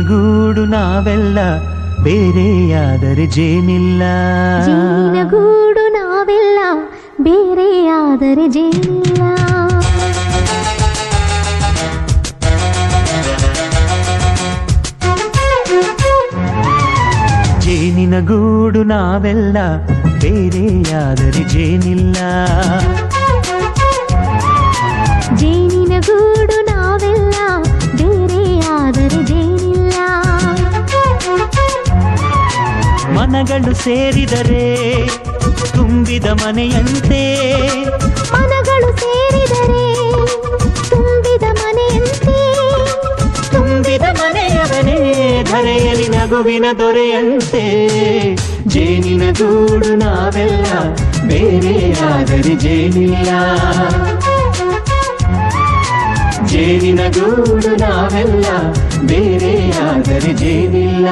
ಗೂಡು ನಾವೆಲ್ಲ ಬೇರೆಯಾದರೆ ಜೇನಿಲ್ಲ. ಜೇನಿನ ಗೂಡು ನಾವೆಲ್ಲ ಬೇರೆಯಾದರೆ ಜೇನಿಲ್ಲ. ಜೇನಿನ ಗೂಡು ನಾವೆಲ್ಲ ಬೇರೆಯಾದರೆ ಜೇನಿಲ್ಲ. ಜೇನಿನ ಗೂಡು ನಾವೆಲ್ಲ ಬೇರೆಯಾದರೆ ಜೇನಿಲ್ಲ. ಮನಗಳು ಸೇರಿದರೆ ತುಂಬಿದ ಮನೆಯಂತೆ. ಮನಗಳು ಸೇರಿದರೆ ತುಂಬಿದ ಮನೆಯಂತೆ. ತುಂಬಿದ ಮನೆಯವನೇ ಧರೆಯಲ್ಲಿ ನಗುವಿನ ದೊರೆಯಂತೆ. ಜೇನಿನ ಗೂಡು ನಾವೆಲ್ಲ ಬೇರೆಯಾದರೆ ಜೇನಿಲ್ಲ. ಜೇನಿನ ಗೂಡು ನಾವೆಲ್ಲ ಬೇರೆಯಾದರೆ ಜೇನಿಲ್ಲ.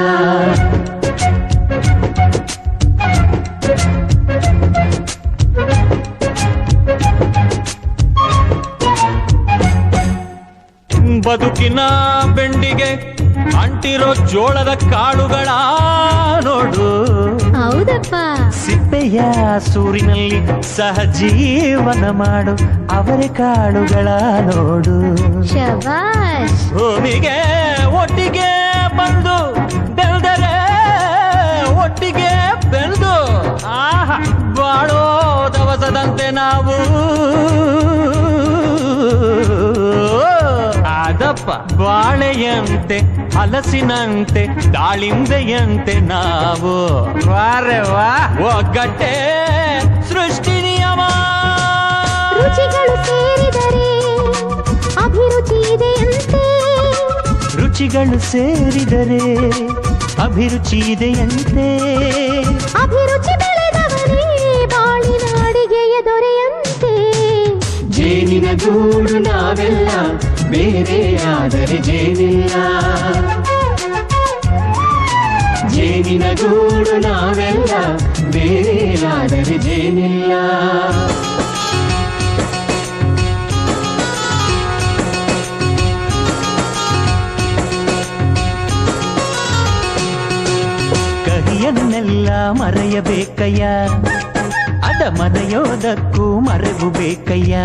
ಬದುಕಿನ ಬೆಂಡಿಗೆ ಅಂಟಿರೋ ಜೋಳದ ಕಾಳುಗಳ ನೋಡು. ಹೌದಪ್ಪ. ಸಿಪ್ಪೆಯ ಸೂರಿನಲ್ಲಿ ಸಹಜೀವನ ಮಾಡು ಅವರೆ ಕಾಳುಗಳ ನೋಡು. ಶಬಾಷ್. ಭೂಮಿಗೆ ಒಟ್ಟಿಗೆ ಬಂದು ಬೆಳೆದರೆ ಒಟ್ಟಿಗೆ ಬೆಳೆದು ಆಹಾ ಬಾಳೋ ದವಸದಂತೆ ನಾವು. ಅದಪ್ಪ ಬಾಳೆಯಂತೆ ಹಲಸಿನಂತೆ ದಾಳಿಂಬೆಯಂತೆ ನಾವು. ವಾರೆ ವಾ ಒಗ್ಗಟ್ಟೆ ಸೃಷ್ಟಿ ನಿಯಮ. ರುಚಿಗಳು ಸೇರಿದರೆ ಅಭಿರುಚಿ ಇದೆಯಂತೆ. ರುಚಿಗಳು ಸೇರಿದರೆ ಅಭಿರುಚಿ ಇದೆಯಂತೆ. ಅಭಿರುಚಿ ಬೆಳೆದವರೇ ಬಾಳಿನ ಅಡಿಗೆಯ ದೊರೆಯಂತೆ. ಜೇನಿನ ಗೂಡು ನಾವೆಲ್ಲ ಬೇರೆಯಾದರೆ ಜೇನಿಲ್ಲ. ಜೇನಿನ ಗೂಡು ನಾವೆಲ್ಲ ಬೇರೆಯಾದರೆ ಜೇನಿಲ್ಲ. ಕಹಿಯನ್ನೆಲ್ಲ ಮರೆಯಬೇಕಯ್ಯ, ಅದ ಮರೆಯೋದಕ್ಕೂ ಮರೆವು ಬೇಕಯ್ಯ.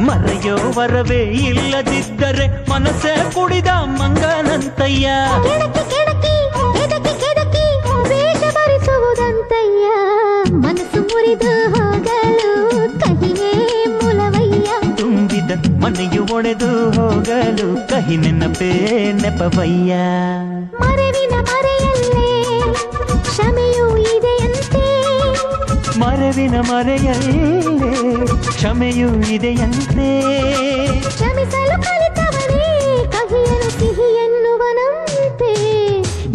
ಮರೆಯೋ ವರವೇ ಇಲ್ಲದಿದ್ದರೆ ಮನಸ್ಸೇ ಕುಡಿದ ಮಂಗನಂತಯ್ಯ. ಕೆಡಕಿ ಕೆಡಕಿ ಕೆದಕಿ ಕೆದಕಿ ವೇಷ ಭರಿಸುವುದಂತಯ್ಯ. ಮನಸ್ಸು ಮುರಿದು ಹೋಗಲು ಕಹಿಯೇ ಮೂಲವಯ್ಯ. ತುಂಬಿದ ಮನೆಯು ಒಡೆದು ಹೋಗಲು ಕಹಿ ನೆನಪೇ ನೆಪವಯ್ಯ. ಮರೆವಿನ ಮರೆಯಲ್ಲೇ ಕ್ಷಮೆಯೂ ಇದೆಯಂತೆ. ಮರೆವಿನ ಮರೆಯಲ್ಲೇ ಕ್ಷಮೆಯೂ ಇದೆಯಂತೆ. ಕ್ಷಮಿಸಲು ಕಲಿತವನೇ ಕಹಿಯನು ಸಿಹಿ ಎನ್ನುವನಂತೆ.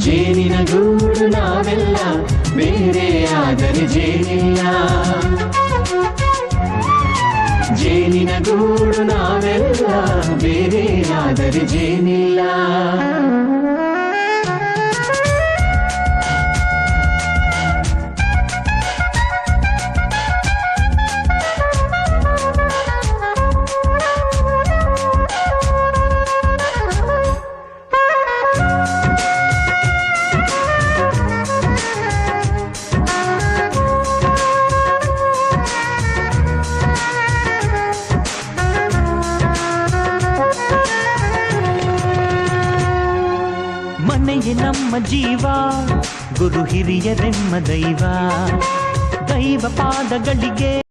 ಜೇನಿನ ಗೂಡು ನಾವೆಲ್ಲ ಬೇರೆಯಾದರೆ ಜೇನಿಲ್ಲ. ಜೇನಿನ ಗೂಡು ನಾವೆಲ್ಲ ಬೇರೆಯಾದರೆ ಜೇನಿಲ್ಲ. ಮನೆಯೇ ನಮ್ಮ ಜೀವ, ಗುರು ಹಿರಿಯರೆಮ್ಮ ದೈವ. ದೈವ ಪಾದಗಳಿಗೆ